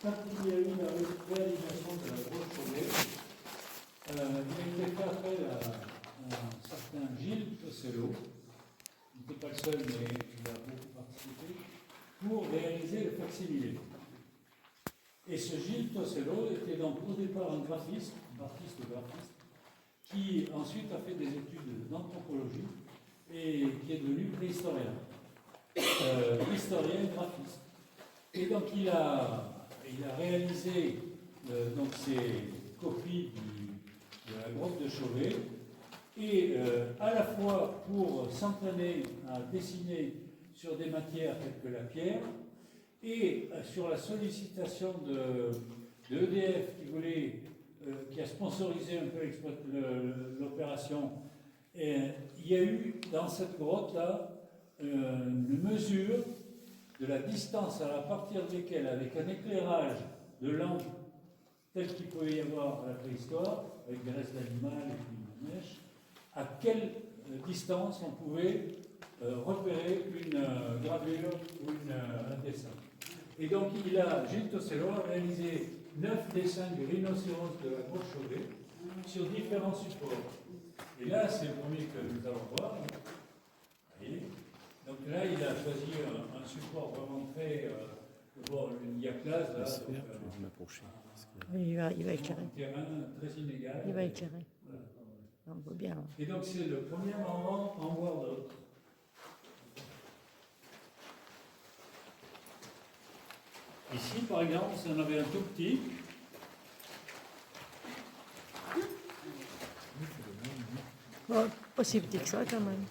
quand il y a eu la réalisation de la grosse chauvet, il a été fait appel à un certain Gilles Tossello, il n'était pas le seul, mais il a beaucoup participé, pour réaliser le facsimilé. Et ce Gilles Tossello était donc au départ un graphiste, qui ensuite a fait des études d'anthropologie et qui est devenu préhistorien, historien graphiste. Et donc il a réalisé donc ces copies de la grotte de Chauvet, et à la fois pour s'entraîner à dessiner sur des matières telles que la pierre, et sur la sollicitation de EDF qui a sponsorisé un peu l'opération. Et il y a eu dans cette grotte-là une mesure de la distance à partir de laquelle, avec un éclairage de lampe tel qu'il pouvait y avoir à la préhistoire, avec des restes d'animal et puis une mèche, à quelle distance on pouvait repérer une gravure ou un dessin. Et donc Gilles Tossello a réalisé 9 dessins du rhinocéros de la grotte Chauvet sur différents supports. Et là, c'est le premier que nous allons voir. Donc là, il a choisi un support vraiment très... bon, il y a place là. Il va éclairer. Un terrain très inégal. Il va éclairer. Voilà. On voit bien. Et donc c'est le premier moment en voir d'autres. Ici, par exemple, si on avait un tout petit. Bon, pas si petit que ça quand même.